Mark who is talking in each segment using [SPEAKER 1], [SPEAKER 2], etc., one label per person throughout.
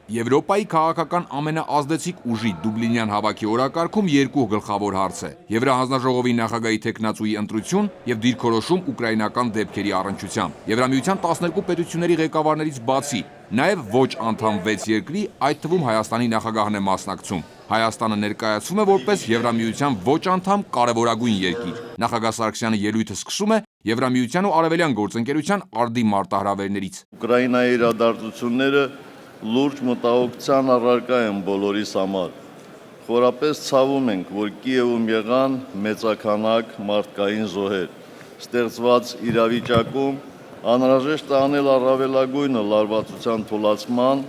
[SPEAKER 1] Եվրոպայի քաղաքական ամենաազդեցիկ ուժի Դուբլինյան հավաքի օրակարգում երկու գլխավոր հարց է՝ Եվրահանձնաժողովի նախագահի թեկնածուի ընտրություն եւ դիրքորոշում ուկրաինական դեպքերի առնչությամբ։ Եվրամիության 12 պետությունների ղեկավարներից բացի նաեւ ոչ անդամ 6 երկրի, այդ թվում Հայաստանի նախագահն է մասնակցում։ Հայաստանը ներկայացվում է որպես Եվրամիության ոչ անդամ կարևորագույն երկիր։ Նախագահ Սարգսյանը ելույթը սկսում է Եվրամիության ու Արևելյան գործընկերության արդի մարտահրավերներից։
[SPEAKER 2] Ուկրաինայի իրադարձությունները լուրջ մտահոգության առարկա են բոլորիս համար։ Խորապես ցավում ենք, որ Կիևում եղան մեծաքանակ մարդկային զոհեր։ Ստեղծված իրավիճակում անհրաժեշտ է անել առավելագույնը լարվածության թուլացման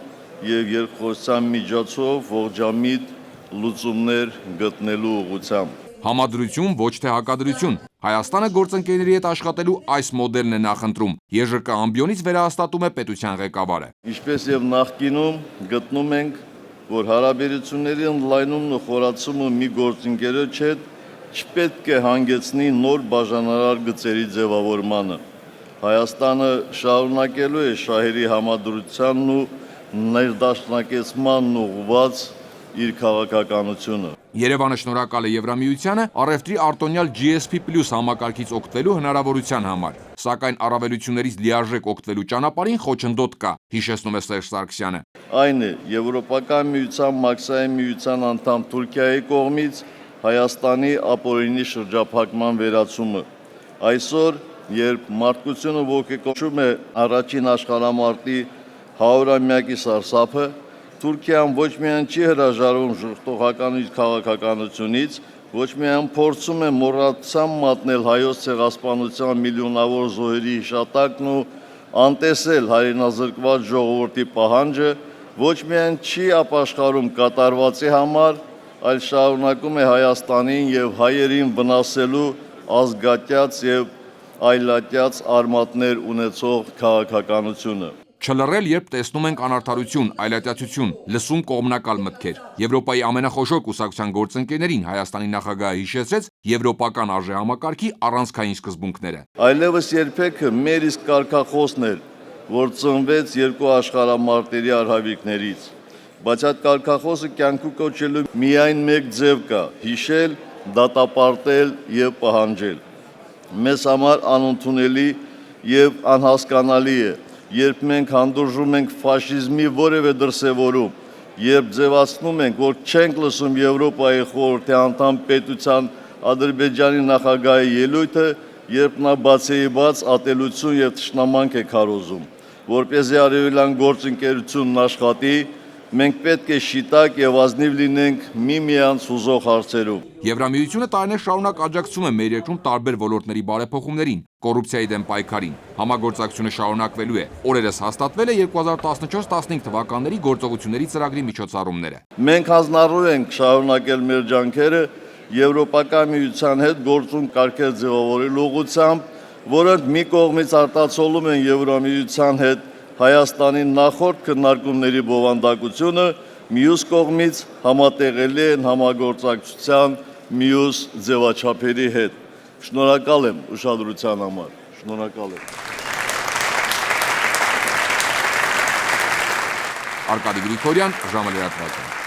[SPEAKER 2] եւ երկխոսության միջոցով ողջամիտ լուծումներ գտնելու ուղղությամբ։
[SPEAKER 1] Համադրություն, ոչ թե հակադրություն։ Հայաստանը գործընկերների հետ աշխատելու այս մոդելն է նախընտրում։ ԵԺԿ ամբիոնից վերահաստատում է պետության ղեկավարը։
[SPEAKER 2] Ինչպես եւ նախկինում գտնում ենք, որ հարաբերությունների ընդլայնումն ու խորացումը մի գործընկերոջ հետ չպետք է հանգեցնի նոր բաժանարար գծերի ձևավորմանը։ Հայաստանը շարունակելու է շահերի համադրությանն ու ներդաշնակեցմանն ուղղված իր քաղաքականությունը։
[SPEAKER 1] Երևանը շնորհակալ է Եվրամիությանը առևտրի արտոնյալ GSP+ համակարգից օգտվելու հնարավորության համար, սակայն առավելություններից լիարժեք օգտվելու ճանապարհին խոչընդոտ կա, հիշեցնում է Սերժ Սարգսյանը։
[SPEAKER 2] Այն է Եվրոպական միության մաքսային միության անդամ Թուրքիայի կողմից Հայաստանի ապօրինի շրջափակման վերացումը։ Այսօր, երբ մարդկությունը ոգեկոչում է առաջին աշխարհամարտի 100-ամյակի սարսափը, Թուրքիան ոչ միայն չի հրաժարվում ժողովրդական իր քաղաքականությունից, ոչ միայն փորձում է մոռացության մատնել հայոց ցեղասպանության միլիոնավոր զոհերի հիշատակն ու անտեսել հայրենազրկված ժողովրդի պահանջը, ոչ միայն չի ապաշխարում կատարվածի համար, այլ շարունակում է Հայաստանին եւ հայերին վնասելու ազգատյաց եւ այլատյաց արմատներ ունեցող քաղաքականությունը։
[SPEAKER 1] Չլռել, երբ տեսնում ենք անարդարություն, այլատյացություն, լսում կողմնակալ մտքեր։ Եվրոպայի ամենախոշոր կուսակցության գործընկերներին Հայաստանի նախագահը հիշեցրեց եվրոպական արժեհամակարգի առանցքային սկզբունքները։
[SPEAKER 2] Այլևս երբեք մեր իսկ կարգախոսն էր, որ ծնվեց երկու աշխարհամարտերի արհավիրքներից, բայց այդ կարգախոսը կյանքի կոչելու միայն մեկ ձև կա՝ հիշել, դատապարտել եւ պահանջել։ Մեզ համար անընդունելի եւ անհասկանալի է, երբ մենք հանդուրժում ենք ֆաշիզմի որևէ դրսևորում, երբ ձևացնում ենք, որ չենք լսում Եվրոպայի խորհրդի անդամ պետության Ադրբեջանի նախագահի ելույթը, երբ նա բացեիբաց ատելություն եւ թշնամանք է քարոզում, որպեսզի արևելյան գործընկերությունն աշխատի, մենք պետք է շիտակ եւ ազնիվ լինենք միմյանց հուզող հարցերում։
[SPEAKER 1] Եվրամիությունը տարիներ շարունակ աջակցում է մեր երկրում տարբեր ոլորտների բարեփոխումներին, կոռուպցիայի դեմ պայքարին։ Համագործակցությունը շարունակվելու է։ Օրերս հաստատվել է 2014-15 թվականների գործողությունների ծրագրի միջոցառումները։
[SPEAKER 2] Մենք հանձնառու ենք շարունակել մեր ջանքերը Եվրոպական միության հետ գործուն կարգեր ձևավորելու ուղղությամբ, որոնք մի կողմից արտացոլում են Եվրամիության հետ Հայաստանի նախորդ քննարկումների բովանդակությունը, մյուս կողմից համատեղելի են համագործակցության մյուս ձևաչափերի հետ։ Շնորհակալ եմ ուշադրության համար։ Շնորհակալ եմ։
[SPEAKER 1] Արկադի Գրիգորյան, ժամը լրատվական։